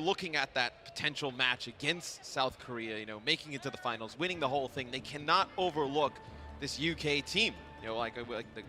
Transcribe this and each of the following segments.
looking at that potential match against South Korea, you know, making it to the finals, winning the whole thing, they cannot overlook this UK team. You know, like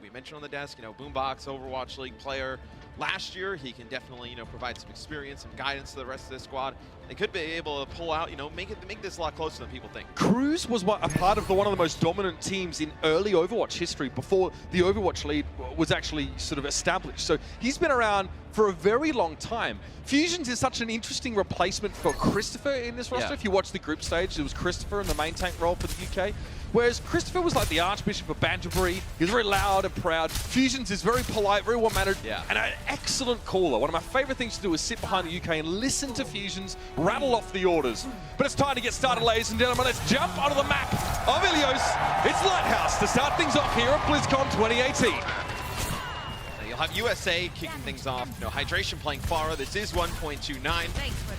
we mentioned on the desk, you know, Boombox, Overwatch League player. Last year, he can definitely, you know, provide some experience, some guidance to the rest of the squad. They could be able to pull out, you know, make this a lot closer than people think. Cruz was a part of one of the most dominant teams in early Overwatch history before the Overwatch lead was actually sort of established. So he's been around for a very long time. Fusions is such an interesting replacement for Christopher in this roster. Yeah. If you watch the group stage, it was Christopher in the main tank role for the UK. Whereas Christopher was like the Archbishop of Banterbury. He was very loud and proud. Fusions is very polite, very well-mannered, and an excellent caller. One of my favorite things to do is sit behind the UK and listen to Fusions rattle off the orders. But it's time to get started, ladies and gentlemen. Let's jump onto the map of Ilios. It's Lighthouse to start things off here at BlizzCon 2018. You'll have USA kicking things off. You know, Hydration playing Pharah. This is 1.29,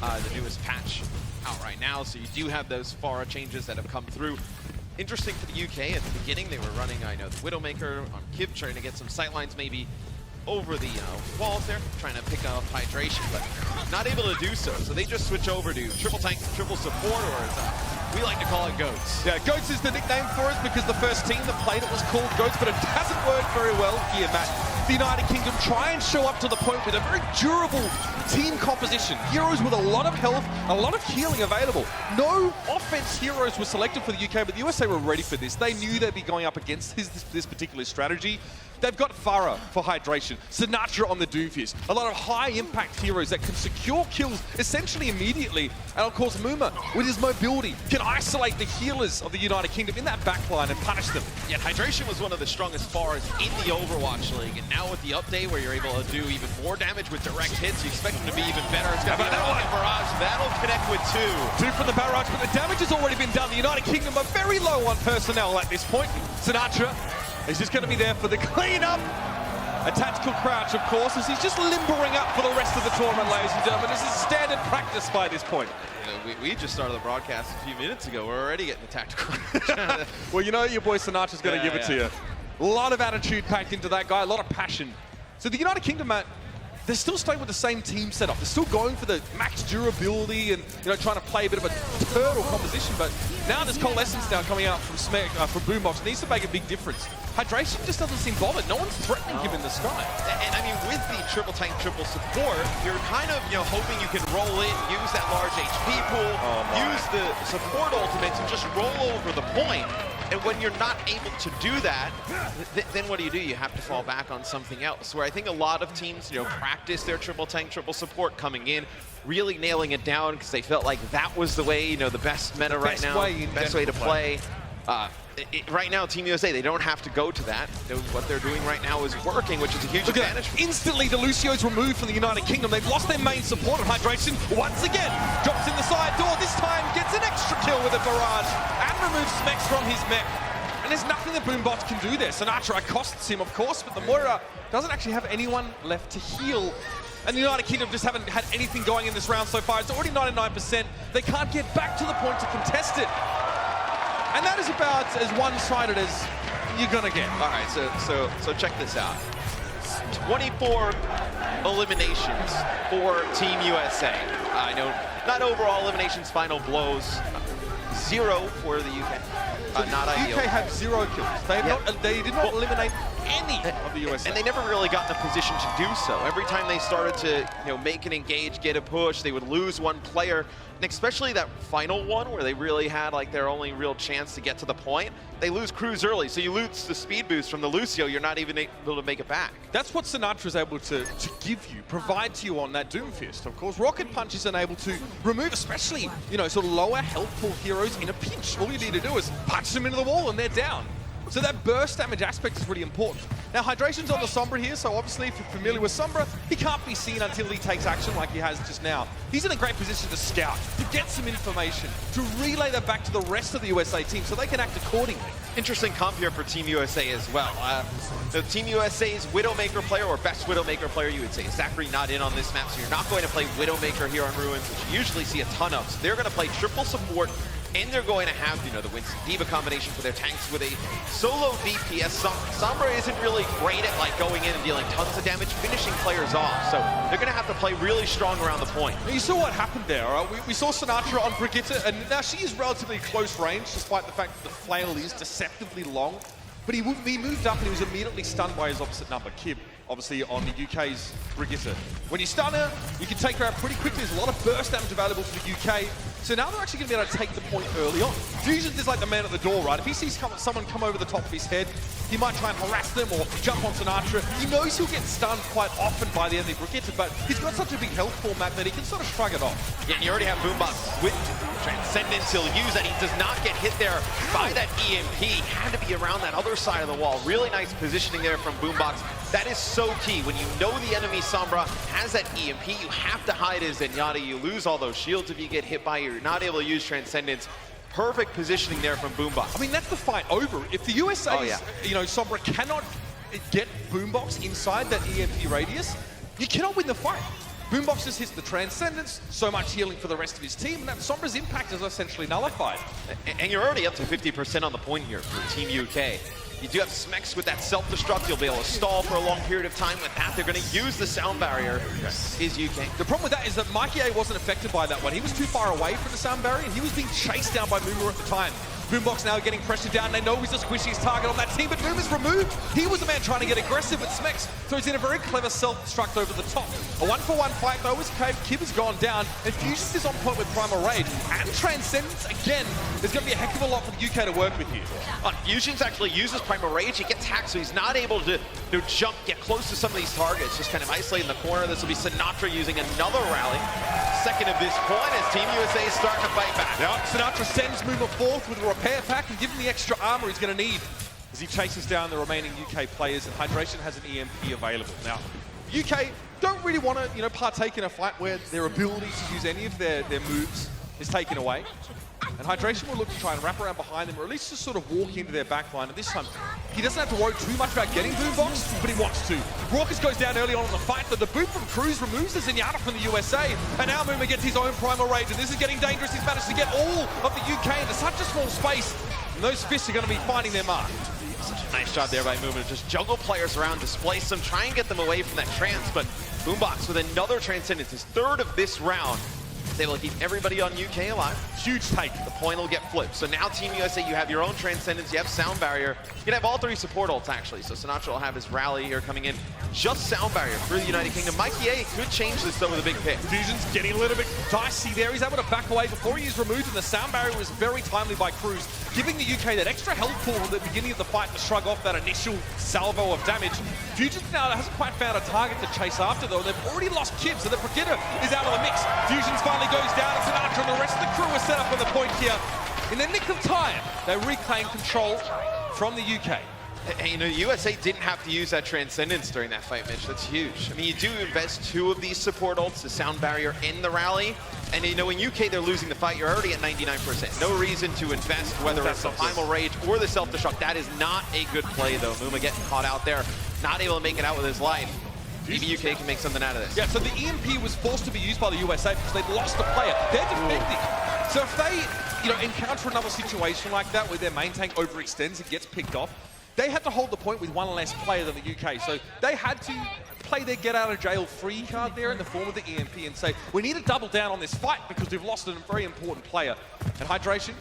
the newest patch out right now. So you do have those Pharah changes that have come through. Interesting for the UK, at the beginning they were running, I know, the Widowmaker on Kib, trying to get some sightlines maybe over the walls there, trying to pick up Hydration, but not able to do so. So they just switch over to triple tank, triple support, or as we like to call it, Goats. Yeah, Goats is the nickname for us because the first team that played it was called Goats, but it hasn't worked very well here, Matt. The United Kingdom try and show up to the point with a very durable team composition. Heroes with a lot of health, a lot of healing available. No offense heroes were selected for the UK, but the USA were ready for this. They knew they'd be going up against this particular strategy. They've got Pharah for hydration, Sinatra on the Doomfist, a lot of high-impact heroes that can secure kills essentially immediately. And of course, Muma, with his mobility, can isolate the healers of the United Kingdom in that backline and punish them. Yeah, Hydration was one of the strongest Pharahs in the Overwatch League, and now with the update where you're able to do even more damage with direct hits, you expect him to be even better. It's going to be that one barrage. That'll connect with two. Two from the barrage, but the damage has already been done. The United Kingdom are very low on personnel at this point. Sinatra is just going to be there for the cleanup. A tactical crouch, of course, as he's just limbering up for the rest of the tournament, ladies and gentlemen. This is standard practice by this point. We just started the broadcast a few minutes ago. We're already getting the tactical. Well, you know your boy Sinatra's going to give it to you. A lot of attitude packed into that guy, a lot of passion. So the United Kingdom, Matt, they're still staying with the same team setup. They're still going for the max durability and, you know, trying to play a bit of a turtle composition. But now there's coalescence now coming out from from Boombox. It needs to make a big difference. Hydration just doesn't seem bothered. No one's threatening him in the sky. And I mean, with the triple tank, triple support, you're kind of, you know, hoping you can roll in, use that large HP pool, use the support ultimate to just roll over the point. And when you're not able to do that, then what do? You have to fall back on something else. Where I think a lot of teams, you know, practice their triple tank, triple support coming in, really nailing it down because they felt like that was the way, you know, the best meta right now, best way to play. Right now, Team USA, they don't have to go to that. What they're doing right now is working, which is a huge advantage. Instantly, the Lucio's removed from the United Kingdom. They've lost their main support of Hydration once again. Drops in the side door. This time gets an extra kill with a barrage and removes Smex from his mech. And there's nothing that Boombot can do there. Sinatra costs him, of course, but the Moira doesn't actually have anyone left to heal. And the United Kingdom just haven't had anything going in this round so far. It's already 99%. They can't get back to the point to contest it. And that is about as one-sided as you're gonna get. All right, so check this out. 24 eliminations for Team USA. I know not overall eliminations, final blows. 0 for the UK. Not ideal. UK have 0 kills. They did not eliminate any of the USA. And they never really got in a position to do so. Every time they started to, you know, make an engage, get a push, they would lose one player. And especially that final one where they really had like their only real chance to get to the point, they lose Cruz early. So you lose the speed boost from the Lucio, you're not even able to make it back. That's what Sinatra's able to give you, provide to you on that Doomfist. Of course, Rocket Punch is unable to remove, especially, you know, sort of lower health pool heroes in a pinch. All you need to do is punch them into the wall and they're down. So that burst damage aspect is really important. Now, Hydration's on the Sombra here, so obviously if you're familiar with Sombra, he can't be seen until he takes action like he has just now. He's in a great position to scout, to get some information, to relay that back to the rest of the USA team so they can act accordingly. Interesting comp here for Team USA as well. The Team USA's Widowmaker player, or best Widowmaker player, you would say, is Zachary not in on this map, so you're not going to play Widowmaker here on Ruins, which you usually see a ton of. So they're going to play triple support and they're going to have, you know, the Winston Diva combination for their tanks with a solo DPS. Sombra isn't really great at like going in and dealing tons of damage, finishing players off. So they're going to have to play really strong around the point. You saw what happened there, right? We saw Sinatra on Brigitte, and now she is relatively close range, despite the fact that the flail is deceptively long. But he moved up and he was immediately stunned by his opposite number, Kib, obviously on the UK's Brigitte. When you stun her, you can take her out pretty quickly. There's a lot of burst damage available for the UK. So now they're actually going to be able to take the point early on. Fusions is like the man at the door, right? If he sees someone come over the top of his head, he might try and harass them or jump on Sinatra. He knows he'll get stunned quite often by the enemy Brigitte, but he's got such a big health format that he can sort of shrug it off. Yeah, and you already have Boombox with Transcendence. He'll use that. He does not get hit there by that EMP. He had to be around that other side of the wall. Really nice positioning there from Boombox. That is so key. When you know the enemy Sombra has that EMP, you have to hide as Zenyatta. You lose all those shields if you get hit by it. You're not able to use Transcendence. Perfect positioning there from Boombox. I mean, that's the fight over. If the USA's, you know, Sombra cannot get Boombox inside that EMP radius, you cannot win the fight. Boombox just hits the Transcendence, so much healing for the rest of his team, and that Sombra's impact is essentially nullified. And you're already up to 50% on the point here for Team UK. You do have Smex with that self-destruct. You'll be able to stall for a long period of time with that. They're going to use the sound barrier. Is UK. The problem with that is that Mikey A wasn't affected by that one. He was too far away from the sound barrier, and he was being chased down by Moomer at the time. Boombox now getting pressured down. They know he's the squishiest target on that team, but Moomer's removed. He was the man trying to get aggressive, but Smex throws in a very clever self-destruct over the top. A 1-for-1 fight though is Kib has gone down, and Fusions is on point with Primal Rage. And Transcendence, again, there's going to be a heck of a lot for the UK to work with here. Fusions actually uses Primal Rage. He gets hacked, so he's not able to jump, get close to some of these targets. Just kind of isolate in the corner. This will be Sinatra using another rally. Second of this point as Team USA is starting to fight back. Now, Sinatra sends Moomer forth with a repair pack and give him the extra armor he's going to need as he chases down the remaining UK players, and Hydration has an EMP available. Now, UK don't really want to, you know, partake in a fight where their ability to use any of their moves is taken away. And Hydration will look to try and wrap around behind them, or at least just sort of walk into their backline. And this time, he doesn't have to worry too much about getting Boombox, but he wants to. Raucus goes down early on in the fight, but the boot from Cruz removes the Zenyatta from the USA. And now Moomer gets his own Primal Rage, and this is getting dangerous. He's managed to get all of the UK into such a small space, and those fists are going to be finding their mark. Such a nice job there by Moomer to just juggle players around, displace them, try and get them away from that trance. But Boombox with another Transcendence, his third of this round. They will keep everybody on UK alive. Huge take. The point will get flipped. So now Team USA, you have your own Transcendence, you have Sound Barrier. You can have all three support ults, actually. So Sinatra will have his rally here coming in. Just Sound Barrier through the United Kingdom. Mikey A could change this, though, with a big pick. Fusion's getting a little bit dicey there. He's able to back away before he is removed, and the Sound Barrier was very timely by Cruz, giving the UK that extra health pool at the beginning of the fight to shrug off that initial salvo of damage. Fusion now hasn't quite found a target to chase after, though. They've already lost Kib, so the Brigitte is out of the mix. Fusions finally goes down, and Sinatra and the rest of the crew are set up on the point here. In the nick of time, they reclaim control from the UK. And, you know, the USA didn't have to use that Transcendence during that fight, Mitch. That's huge. I mean, you do invest two of these support ults, the Sound Barrier and the Rally. And, you know, in UK, they're losing the fight. You're already at 99%. No reason to invest, whether it's the Primal Rage or the Self-Destruct. That is not a good play, though. Moomer getting caught out there, not able to make it out with his life. Maybe UK can make something out of this. Yeah, so the EMP was forced to be used by the USA because they'd lost a player. They're defending. So if they, you know, encounter another situation like that where their main tank overextends and gets picked off, they had to hold the point with one less player than the UK. So they had to play their get out of jail free card there in the form of the EMP and say, we need to double down on this fight because we've lost a very important player. And Hydration,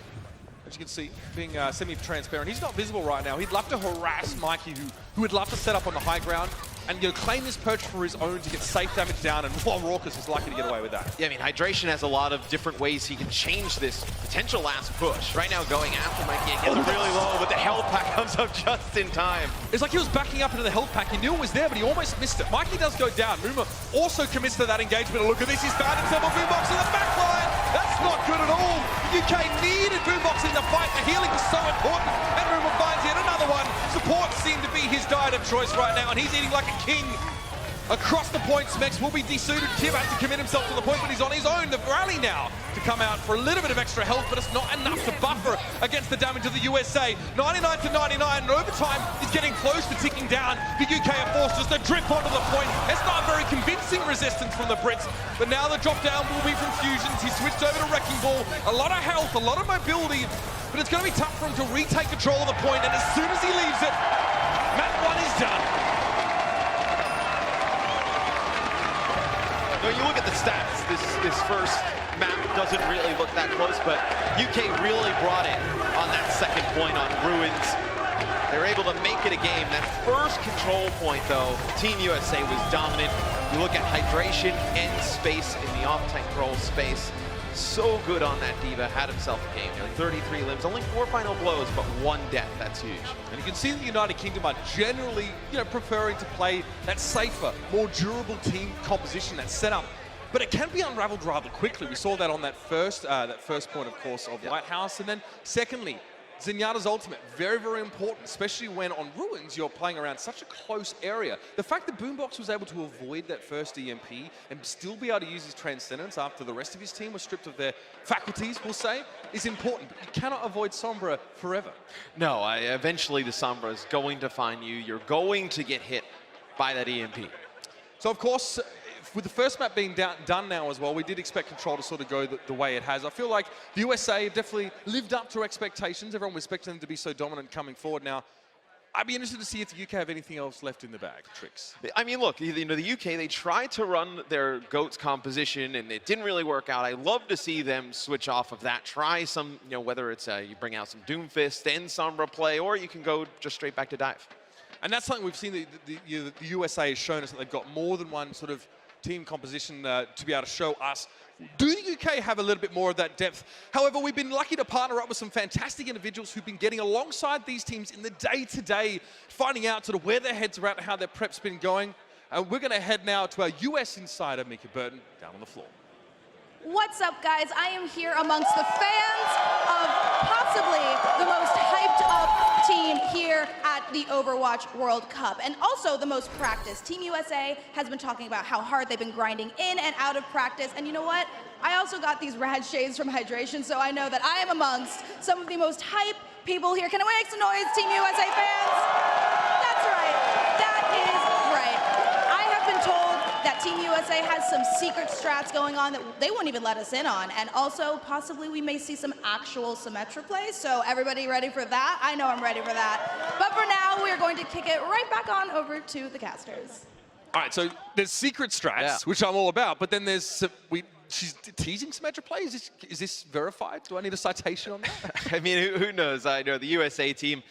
as you can see, being semi-transparent, he's not visible right now. He'd love to harass Mikey, who would love to set up on the high ground and, you know, claim this perch for his own to get safe damage down, and while Raucus is lucky to get away with that. Yeah, I mean, Hydration has a lot of different ways he can change this potential last push. Right now, going after Mikey, it gets really low, but the health pack comes up just in time. It's like he was backing up into the health pack. He knew it was there, but he almost missed it. Mikey does go down. Moomer also commits to that engagement. And look at this, he's found himself a Boombox in the backline. That's not good at all. The UK needed Boombox in the fight. The healing was so important, and Moomer finds yet another one. Support seemed to be his diet of choice right now, and he's eating like a king. Across the point, Smex will be desuited. Kib has to commit himself to the point, but he's on his own. The rally now to come out for a little bit of extra health, but it's not enough to buffer against the damage of the USA. 99 to 99, and overtime is getting close to ticking down. The UK are forced just to drip onto the point. It's not very convincing resistance from the Brits, but now the drop down will be from Fusions. His switched over to Wrecking Ball. A lot of health, a lot of mobility, but it's going to be tough for him to retake control of the point, and as soon as he leaves it, map 1 is done. No, you look at the stats, this first map doesn't really look that close, but UK really brought it on that second point on Ruins. They were able to make it a game. That first control point, though, Team USA was dominant. You look at hydration and space in the off-tank roll space. So good on that D.Va, had himself a game. 33 limbs, only 4 final blows, but 1 death. That's huge. And you can see the United Kingdom are generally, preferring to play that safer, more durable team composition, that setup. But it can be unraveled rather quickly. We saw that on that first point, of course, of Lighthouse. And then secondly, Zenyatta's ultimate, very, very important, especially when on Ruins you're playing around such a close area. The fact that Boombox was able to avoid that first EMP and still be able to use his Transcendence after the rest of his team was stripped of their faculties, we'll say, is important. But you cannot avoid Sombra forever. No, eventually the Sombra is going to find you. You're going to get hit by that EMP. So, of course, with the first map being done now as well, we did expect Control to sort of go the way it has. I feel like the USA have definitely lived up to expectations. Everyone was expecting them to be so dominant coming forward. Now, I'd be interested to see if the UK have anything else left in the bag, tricks. I mean, look, the UK, they tried to run their GOATS composition, and it didn't really work out. I love to see them switch off of that. Try some, whether it's you bring out some Doomfist and Sombra play, or you can go just straight back to dive. And that's something we've seen the USA has shown us, that they've got more than one sort of team composition to be able to show us. Do the UK have a little bit more of that depth? However, we've been lucky to partner up with some fantastic individuals who've been getting alongside these teams in the day-to-day, finding out sort of where their heads are at and how their prep's been going. And we're going to head now to our US insider, Mika Burton, down on the floor. What's up, guys? I am here amongst the fans of possibly the most hyped up team here at the Overwatch World Cup, and also the most practiced. Team USA has been talking about how hard they've been grinding in and out of practice, and you know what? I also got these rad shades from Hydration, so I know that I am amongst some of the most hype people here. Can I make some noise, Team USA fans? That's right. That is right. I have been told that Team USA has some secret strats going on that they won't even let us in on. And also, possibly, we may see some actual Symmetra plays. So everybody ready for that? I know I'm ready for that. But for now, we're going to kick it right back on over to the casters. All right, so there's secret strats, which I'm all about, but then there's she's teasing Symmetra plays. Is this verified? Do I need a citation on that? I mean, who knows? I know the USA team,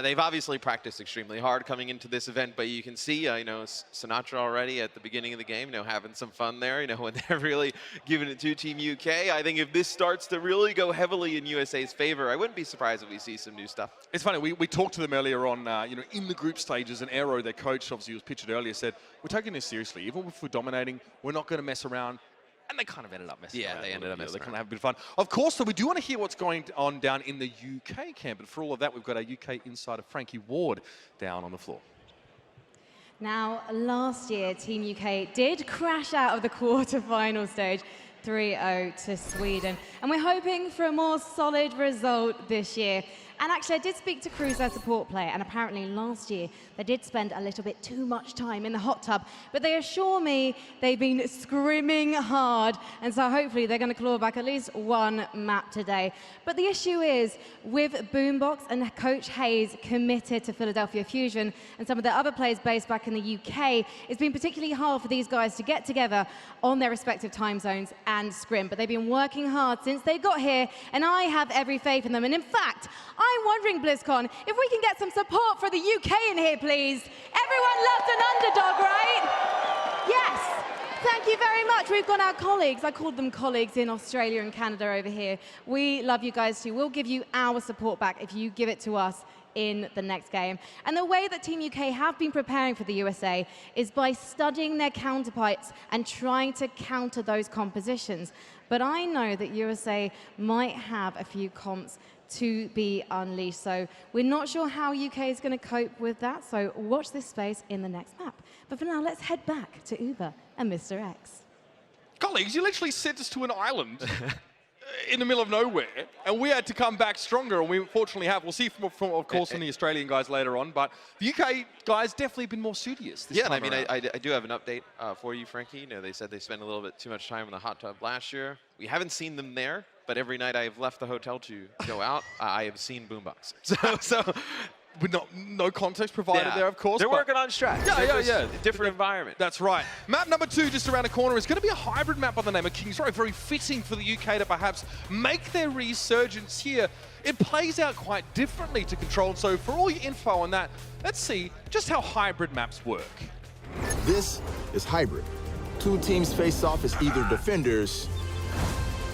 they've obviously practiced extremely hard coming into this event, but you can see, Sinatra already at the beginning of the game, having some fun there, when they're really giving it to Team UK. I think if this starts to really go heavily in USA's favor, I wouldn't be surprised if we see some new stuff. It's funny, we talked to them earlier on, in the group stages, and Aero, their coach, obviously was pictured earlier, said, we're taking this seriously. Even if we're dominating, we're not going to mess around. And they kind of ended up messing around. Yeah, they ended up messing around. They kind of have a bit of fun. Of course, so we do want to hear what's going on down in the UK camp. But for all of that, we've got our UK insider, Frankie Ward, down on the floor. Now, last year, Team UK did crash out of the quarter-final stage, 3-0 to Sweden. And we're hoping for a more solid result this year. And actually, I did speak to Cruz, their support player, and apparently last year they did spend a little bit too much time in the hot tub. But they assure me they've been scrimming hard, and so hopefully they're going to claw back at least one map today. But the issue is, with Boombox and Coach Hayes committed to Philadelphia Fusion, and some of the other players based back in the UK, it's been particularly hard for these guys to get together on their respective time zones and scrim. But they've been working hard since they got here, and I have every faith in them. And in fact, I'm wondering, BlizzCon, if we can get some support for the UK in here, please. Everyone loves an underdog, right? Yes. Thank you very much. We've got our colleagues. I called them colleagues in Australia and Canada over here. We love you guys too. We'll give you our support back if you give it to us in the next game. And the way that Team UK have been preparing for the USA is by studying their counterparts and trying to counter those compositions. But I know that USA might have a few comps to be unleashed. So we're not sure how UK is going to cope with that. So watch this space in the next map. But for now, let's head back to Uber and Mr. X. Colleagues, you literally sent us to an island in the middle of nowhere, and we had to come back stronger, and we fortunately have. We'll see, from of course, from the Australian guys later on, but the UK guys definitely been more studious this time I mean, around. I do have an update for you, Frankie. They said they spent a little bit too much time in the hot tub last year. We haven't seen them there, but every night I have left the hotel to go out, I have seen Boombox. So with no context provided there, of course. They're working on strats. Yeah. Different environment. That's right. Map number 2, just around the corner, is going to be a hybrid map by the name of King's Row. Very fitting for the UK to perhaps make their resurgence here. It plays out quite differently to Control. So for all your info on that, let's see just how hybrid maps work. This is hybrid. 2 teams face off as either defenders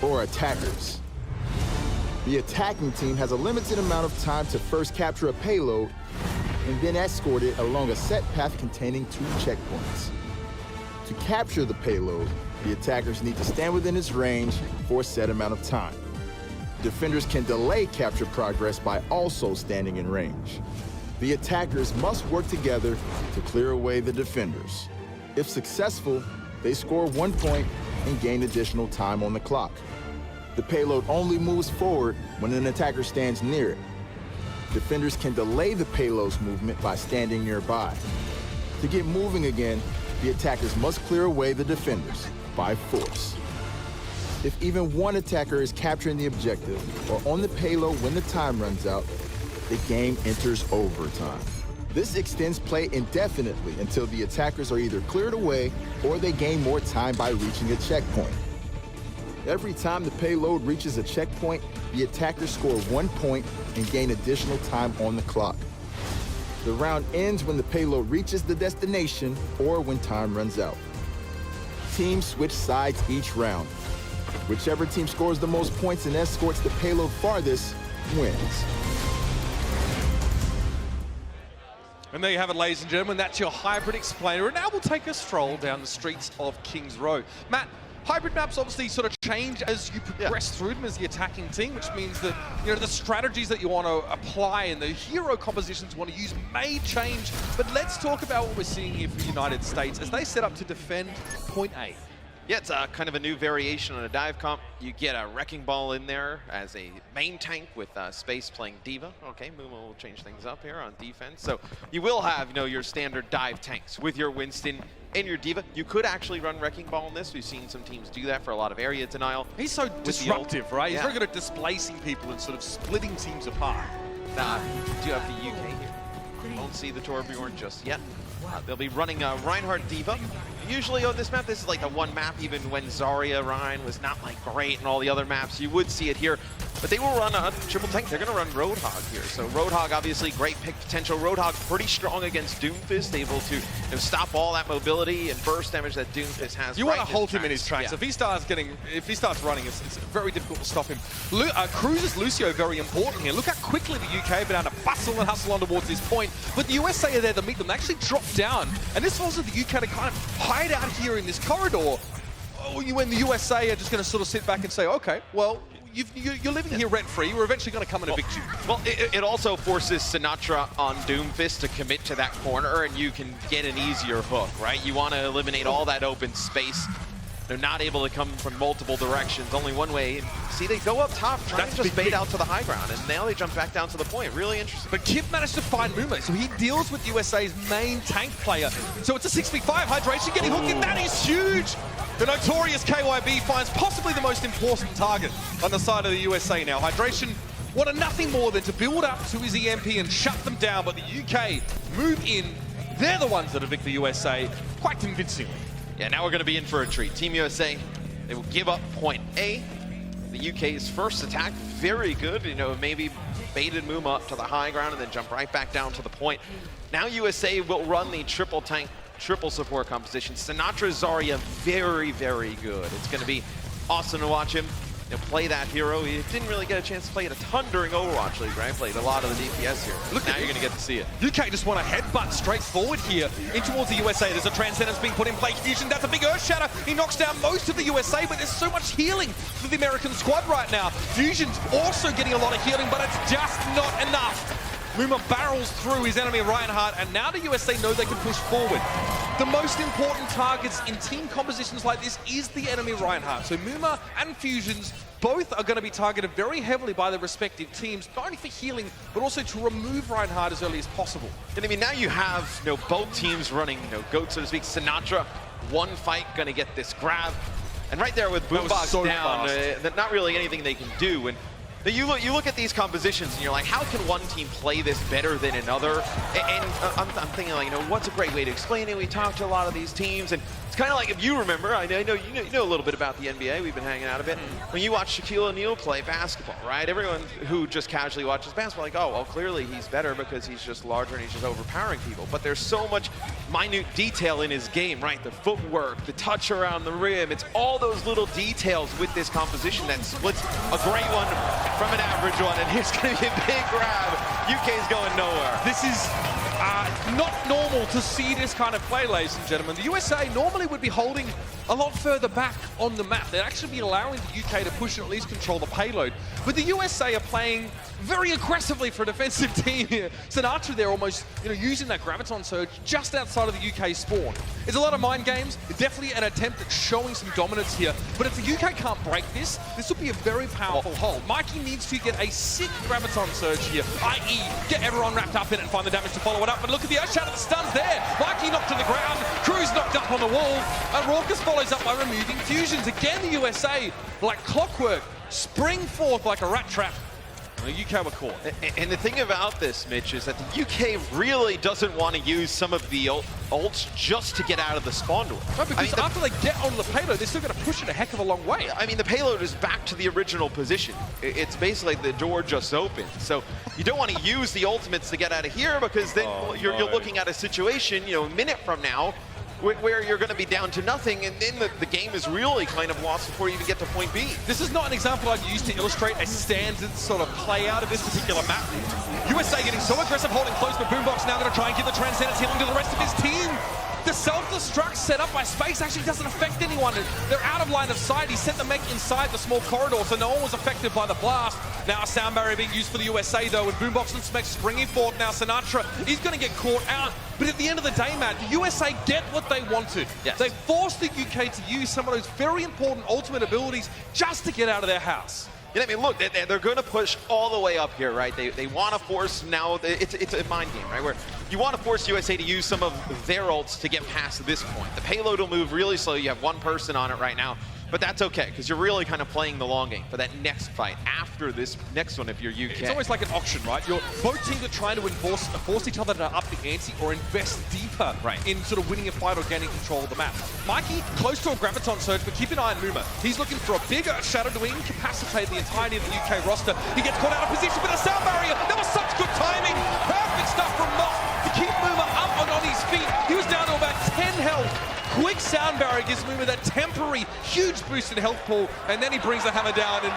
or attackers. The attacking team has a limited amount of time to first capture a payload and then escort it along a set path containing 2 checkpoints. To capture the payload, the attackers need to stand within its range for a set amount of time. Defenders can delay capture progress by also standing in range. The attackers must work together to clear away the defenders. If successful, they score 1 point and gain additional time on the clock. The payload only moves forward when an attacker stands near it. Defenders can delay the payload's movement by standing nearby. To get moving again, the attackers must clear away the defenders by force. If even one attacker is capturing the objective or on the payload when the time runs out, the game enters overtime. This extends play indefinitely until the attackers are either cleared away or they gain more time by reaching a checkpoint. Every time the payload reaches a checkpoint, the attackers score 1 point and gain additional time on the clock. The round ends when the payload reaches the destination or when time runs out. Teams switch sides each round. Whichever team scores the most points and escorts the payload farthest wins. And there you have it, ladies and gentlemen. That's your hybrid explainer. And now we'll take a stroll down the streets of King's Row. Matt, hybrid maps obviously sort of change as you progress through them as the attacking team, which means that the strategies that you want to apply and the hero compositions you want to use may change. But let's talk about what we're seeing here for the United States as they set up to defend Point A. Yeah, it's kind of a new variation on a dive comp. You get a Wrecking Ball in there as a main tank with Space playing Diva. Okay, Muma will change things up here on defense. So you will have, your standard dive tanks with your Winston and your Diva. You could actually run Wrecking Ball in this. We've seen some teams do that for a lot of area denial. He's so disruptive, right? He's very good at displacing people and sort of splitting teams apart. You do have the UK here. Won't see the Torbjorn just yet. They'll be running a Reinhardt Diva. Usually on this map, this is like the one map, even when Zarya Rein was not like great and all the other maps, you would see it here. But they will run a triple tank. They're going to run Roadhog here. So Roadhog, obviously, great pick potential. Roadhog pretty strong against Doomfist, able to stop all that mobility and burst damage that Doomfist has. You want to hold him in his tracks. If he starts running, it's very difficult to stop him. Cruz's Lucio very important here. Look how quickly the UK have been able to bustle and hustle on towards this point. But the USA are there to meet them. They actually drop down. And this forces the UK to kind of hide out here in this corridor. When the USA are just going to sort of sit back and say, okay, well, you're living here rent-free. We're eventually going to come and evict you. Well, it also forces Sinatra on Doomfist to commit to that corner, and you can get an easier hook, right? You want to eliminate all that open space. They're not able to come from multiple directions, only one way. See, they go up top, trying to just bait out to the high ground, and now they jump back down to the point. Really interesting. But Kip managed to find Muma, so he deals with USA's main tank player. So it's a 6v5, Hydration getting hooked in. That is huge! The notorious KYB finds possibly the most important target on the side of the USA now. Hydration wanted nothing more than to build up to his EMP and shut them down, but the UK move in. They're the ones that evict the USA quite convincingly. Yeah, now we're going to be in for a treat. Team USA, they will give up Point A. The UK's first attack, very good. Maybe baited Muma up to the high ground and then jump right back down to the point. Now USA will run the triple tank, triple support composition. Sinatra Zarya, very, very good. It's going to be awesome to watch him play that hero. He didn't really get a chance to play it a ton during Overwatch League, right? Played a lot of the DPS here. Look, now you're going to get to see it. UK just want to headbutt straight forward here in towards the USA. There's a Transcendence being put in play. Fusion, that's a big Earth Shatter. He knocks down most of the USA, but there's so much healing for the American squad right now. Fusion's also getting a lot of healing, but it's just not enough. Muma barrels through his enemy Reinhardt, and now the USA know they can push forward. The most important targets in team compositions like this is the enemy Reinhardt. So Muma and Fusions both are going to be targeted very heavily by their respective teams, not only for healing, but also to remove Reinhardt as early as possible. And I mean, now you have both teams running GOAT, so to speak. Sinatra, one fight, going to get this grab. And right there with Boombox so down, fast. not really anything they can do. And you look at these compositions and you're like, how can one team play this better than another? And I'm thinking, like, what's a great way to explain it? We talked to a lot of these teams, and it's kind of like, if you remember, I know you know a little bit about the NBA. We've been hanging out a bit. When you watch Shaquille O'Neal play basketball, right? Everyone who just casually watches basketball, like, oh, well, clearly he's better because he's just larger and he's just overpowering people. But there's so much minute detail in his game, right? The footwork, the touch around the rim. It's all those little details with this composition that splits a great one from an average one, and here's going to be a big grab. UK's going nowhere. This is not normal to see this kind of play, ladies and gentlemen. The USA normally would be holding a lot further back on the map. They'd actually be allowing the UK to push and at least control the payload. But the USA are playing very aggressively for a defensive team here. Sinatra there almost using that graviton surge just outside of the UK spawn. It's a lot of mind games. Definitely an attempt at showing some dominance here. But if the UK can't break this will be a very powerful hold. Mikey needs to get a sick graviton surge here, i.e. get everyone wrapped up in it and find the damage to follow it up. But look at the Earthshatter, the stuns there. Mikey knocked to the ground, Cruz knocked up on the wall, and Raucus follows up by removing fusions. Again, the USA, like clockwork, spring forth like a rat trap. The UK were caught. And the thing about this, Mitch, is that the UK really doesn't want to use some of the ults just to get out of the spawn door. No, because after they get on the payload, they're still going to push it a heck of a long way. I mean, the payload is back to the original position. It's basically the door just opened. So you don't want to use the ultimates to get out of here, because then you're looking at a situation, a minute from now, where you're going to be down to nothing, and then the game is really kind of lost before you even get to point B. This is not an example I'd use to illustrate a standard sort of play out of this particular map. USA getting so aggressive, holding close, but Boombox now going to try and give the Transcendence healing to the rest of his team. The self-destruct set up by Space actually doesn't affect anyone. They're out of line of sight. He sent the mech inside the small corridor, so no one was affected by the blast. Now a sound barrier being used for the USA, though, and Boombox and Smek springing forth. Now Sinatra, he's going to get caught out. But at the end of the day, Matt, the USA get what they wanted. Yes. They forced the UK to use some of those very important ultimate abilities just to get out of their house. I mean, look, they're going to push all the way up here, right? They want to force now. It's a mind game, right? Where you want to force USA to use some of their ults to get past this point. The payload will move really slow. You have one person on it right now. But that's okay, because you're really kind of playing the long game for that next fight after this next one if you're UK. It's almost like an auction, right? Both teams are trying to force each other to up the ante or invest deeper in sort of winning a fight or gaining control of the map. Mikey, close to a graviton surge, but keep an eye on Muma. He's looking for a bigger shadow to incapacitate the entirety of the UK roster. He gets caught out of position with a sound barrier. That was such good timing. Perfect stuff from Moss to keep Muma up and on his feet. He was down to about 10 health. Quick sound barrier gives Muma that temporary huge boost in health pool, and then he brings the hammer down. And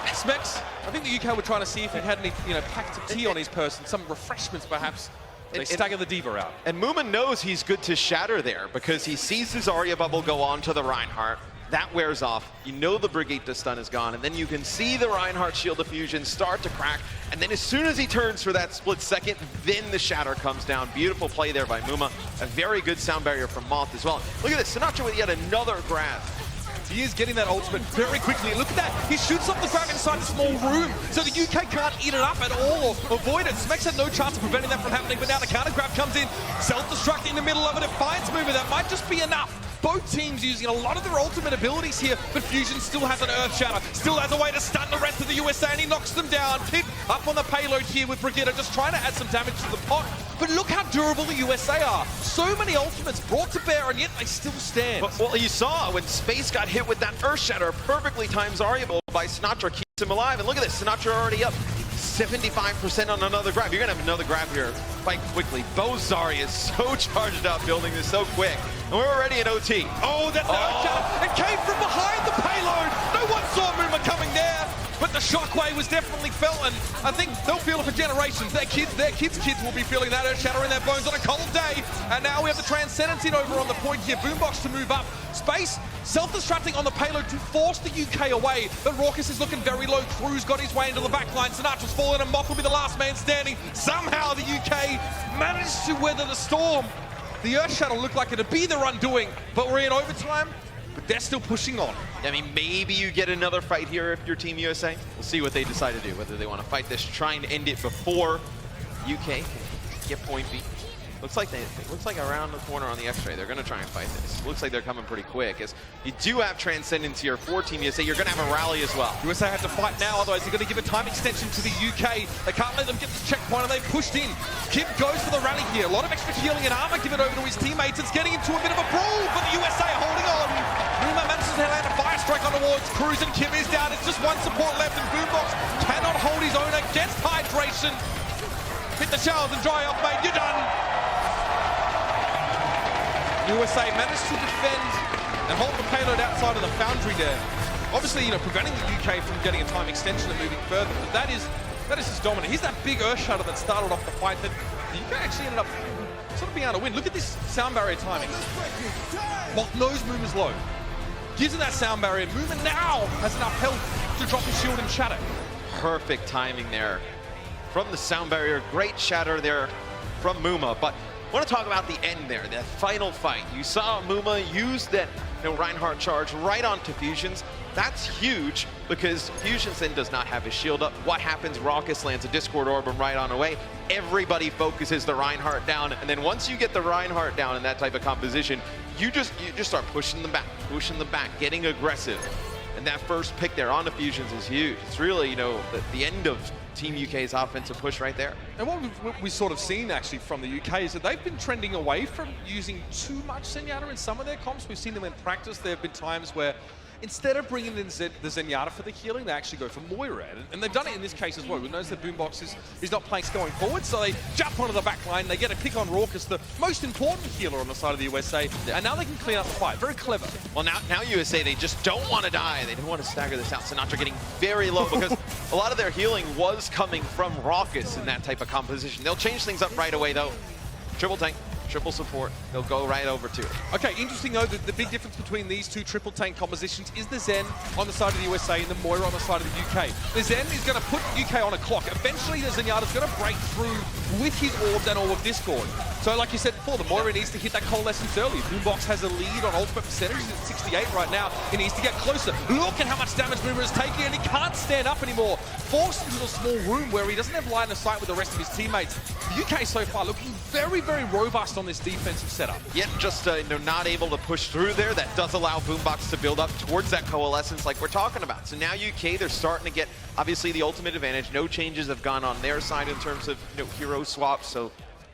Smex, I think the UK were trying to see if he had any, packets of tea on his person, some refreshments perhaps. They stagger the Diva out. And Muma knows he's good to shatter there, because he sees his Zarya bubble go on to the Reinhardt. That wears off. You know the Brigitte stun is gone, and then you can see the Reinhardt shield diffusion start to crack, and then as soon as he turns for that split second, then the shatter comes down. Beautiful play there by Muma. A very good sound barrier from Moth as well. Look at this, Sinatra with yet another grab. He is getting that ultimate very quickly. Look at that. He shoots off the grab inside the small room, so the UK can't eat it up at all or avoid it. Smex had no chance of preventing that from happening, but now the counter grab comes in. Self-destruct in the middle of it. It finds Muma. That might just be enough. Both teams using a lot of their ultimate abilities here, but Fusion still has an Earthshatter, still has a way to stun the rest of the USA, and he knocks them down. Pick up on the payload here with Brigitte, just trying to add some damage to the pot. But look how durable the USA are. So many ultimates brought to bear, and yet they still stand. Well, you saw when Space got hit with that Earthshatter, perfectly timed Zarya by Sinatra, keeps him alive. And look at this, Sinatra already up 75% on another grab. You're gonna have another grab here quite quickly. Bo Zarya is so charged up, building this so quick. And we're already in OT. Oh, that's the Earthshatter. It came from behind the payload. No one saw Muma coming there. But the shockwave was definitely felt, and I think they'll feel it for generations. Their kids' will be feeling that Earthshatter in their bones on a cold day. And now we have the Transcendence in over on the point here. Boombox to move up. Space self-destructing on the payload to force the UK away. But Raucus is looking very low. Cruz got his way into the back line. Sinatra's fallen, and Mock will be the last man standing. Somehow the UK managed to weather the storm. The Earthshatter looked like it'd be their undoing, but we're in overtime. But they're still pushing on. I mean, maybe you get another fight here if you're Team USA. We'll see what they decide to do, whether they want to fight this, try and end it before UK can get point B. Looks like around the corner on the X-ray. They're going to try and fight this. Looks like they're coming pretty quick. As you do have Transcendence here for Team USA, you're going to have a rally as well. USA have to fight now, otherwise they're going to give a time extension to the UK. They can't let them get this checkpoint, and they've pushed in. Kim goes for the rally here. A lot of extra healing and armor given over to his teammates. It's getting into a bit of a brawl, but the USA are holding on. Numa manages to land a fire strike on the wards. Cruz and Kim is down. It's just one support left, and Boombox cannot hold his own against hydration. Hit the showers and dry off, mate. You're done. USA managed to defend and hold the payload outside of the foundry there. Obviously, preventing the UK from getting a time extension and moving further, but that is just dominant. Here's that big Earth Shuttle that started off the fight that the UK actually ended up sort of being able to win. Look at this sound barrier timing. Knows Moomer's low. Gives him that sound barrier. Moomer now has enough health to drop his shield and shatter. Perfect timing there from the sound barrier. Great shatter there from Muma, but I want to talk about the end there, that final fight. You saw Muma use that Reinhardt charge right onto Fusions. That's huge because Fusions then does not have his shield up. What happens? Raucus lands a Discord Orb right on away. Everybody focuses the Reinhardt down, and then once you get the Reinhardt down in that type of composition, you just start pushing them back, getting aggressive. And that first pick there on the Fusions is huge. It's really, the end of Team UK's offensive push right there. And what we've sort of seen actually from the UK is that they've been trending away from using too much Zenyatta in some of their comps. We've seen them in practice. There have been times where instead of bringing in the Zenyatta for the healing, they actually go for Moira. And they've done it in this case as well. We notice that Boombox is not playing going forward, so they jump onto the back line. They get a pick on Raucus, the most important healer on the side of the USA, and now they can clean up the fight. Very clever. Well, now USA, they just don't want to die. They don't want to stagger this out. Sinatra getting very low because a lot of their healing was coming from Raucus in that type of composition. They'll change things up right away, though. Triple tank. Triple support, they'll go right over to it. Okay, interesting though, the big difference between these two triple tank compositions is the Zen on the side of the USA and the Moira on the side of the UK. The Zen is going to put UK on a clock. Eventually the Zenyatta's going to break through with his orbs and Orb of Discord. So like you said before, the Moira needs to hit that coalescence early. Boombox has a lead on ultimate percentage. He's at 68 right now. He needs to get closer. Look at how much damage Boomer is taking, and he can't stand up anymore. Forced into a small room where he doesn't have line of sight with the rest of his teammates. The UK so far looking very, very robust on this defensive setup. Yet just not able to push through there. That does allow Boombox to build up towards that coalescence like we're talking about. So now UK, they're starting to get, obviously, the ultimate advantage. No changes have gone on their side in terms of hero swaps. So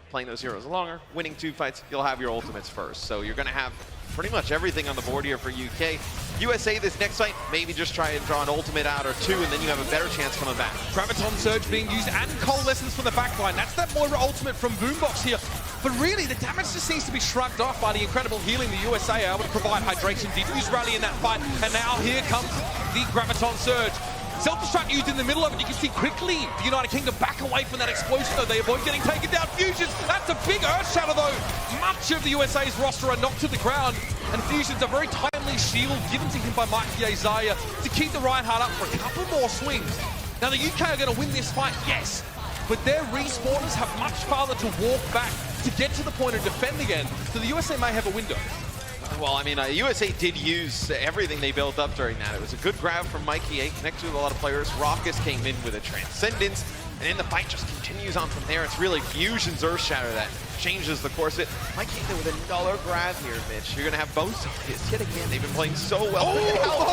playing those heroes longer, winning 2 fights, you'll have your ultimates first. So you're going to have pretty much everything on the board here for UK. USA, this next fight, maybe just try and draw an ultimate out or 2, and then you have a better chance coming back. Graviton Surge being used and coalescence from the backline. That's that Moira ultimate from Boombox here. But really, the damage just seems to be shrugged off by the incredible healing the USA are able to provide. Hydration did use rally in that fight, and now here comes the Graviton Surge. Self-destruct used in the middle of it. You can see quickly the United Kingdom back away from that explosion, though they avoid getting taken down. Fusions, that's a big Earth Shatter, though. Much of the USA's roster are knocked to the ground, and Fusions, a very timely shield given to him by Mikey Zaya to keep the Reinhardt up for a couple more swings. Now, the UK are going to win this fight, yes, but their respawners have much farther to walk back to get to the point of defend again, so the USA may have a window. Well, I mean, USA did use everything they built up during that. It was a good grab from Mikey A, connected with a lot of players. Raucus came in with a Transcendence, and then the fight just continues on from there. It's really Fusion's Earth Shatter that changes the course of it. Mikey A with another grab here, Mitch. You're going to have both sides. Yet again, they've been playing so well. Look at how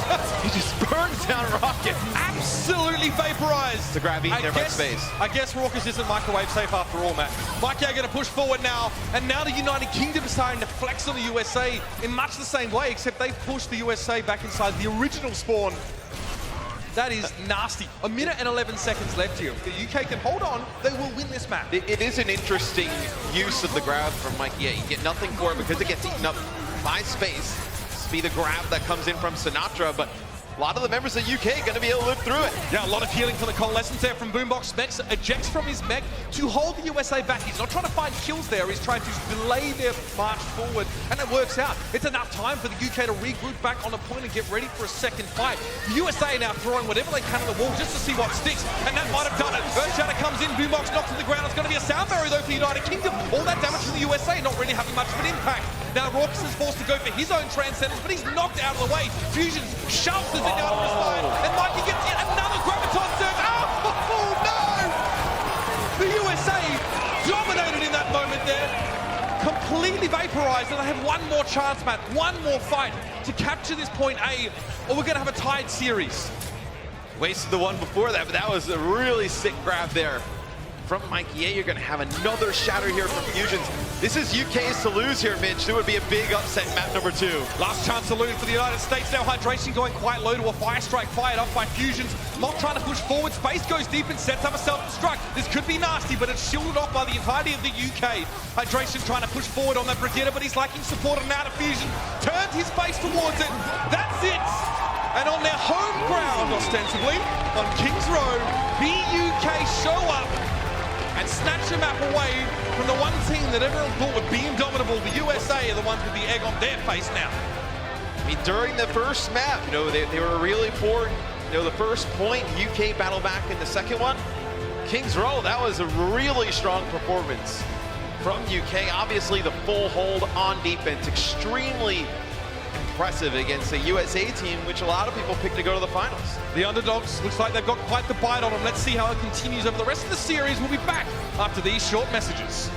fast he just burns down Rocket. Absolutely vaporized. The grab eating there by space. I guess Raucus isn't microwave safe after all, Matt. Mikey A going to push forward now, and now the United Kingdom is starting to flex on the USA in much the same way, except they've pushed the USA back inside the original spawn. That is nasty. 1 minute and 11 seconds left here. If the UK can hold on, they will win this map. It is an interesting use of the grab from Mikey A. You get nothing for it because it gets eaten up by space. This be the grab that comes in from Sinatra, but a lot of the members of UK are going to be able to live through it. Yeah, a lot of healing for the coalescence there from Boombox. Mex ejects from his mech to hold the USA back. He's not trying to find kills there. He's trying to delay their march forward, and it works out. It's enough time for the UK to regroup back on the point and get ready for a second fight. The USA now throwing whatever they can on the wall just to see what sticks, and that might have done it. Earthshatter comes in, Boombox knocked to the ground. It's going to be a sound barrier, though, for the United Kingdom. All that damage from the USA not really having much of an impact. Now, Raucus is forced to go for his own Transcendence, but he's knocked out of the way. Fusions shoves the Zenyatta aside, and Mikey gets yet another Graviton Surge. Oh, no! The USA dominated in that moment there. realize that they have one more chance, Matt, one more fight to capture this point A, or we're going to have a tied series. Wasted the one before that, but that was a really sick grab there from Mikey A. You're going to have another shatter here from Fusions. This is UK's to lose here, Mitch. It would be a big upset in map number 2. Last chance saloon for the United States. Now Hydration going quite low to a fire strike fired up by Fusions. Mock trying to push forward. Space goes deep and sets up a self-destruct. This could be nasty, but it's shielded off by the entirety of the UK. Hydration trying to push forward on that Brigitte, but he's lacking support, and now Fusion turned his face towards it. That's it! And on their home ground, ostensibly, on Kings Row, BUK show up and snatch a map away from the one team that everyone thought would be indomitable. The USA are the ones with the egg on their face now. I mean, during the first map, you know, they were really poor. You know, the first point, UK battle back in the second one. Kings Row, that was a really strong performance from UK. Obviously, the full hold on defense, extremely impressive against a USA team, which a lot of people picked to go to the finals. The underdogs, looks like they've got quite the bite on them. Let's see how it continues over the rest of the series. We'll be back after these short messages.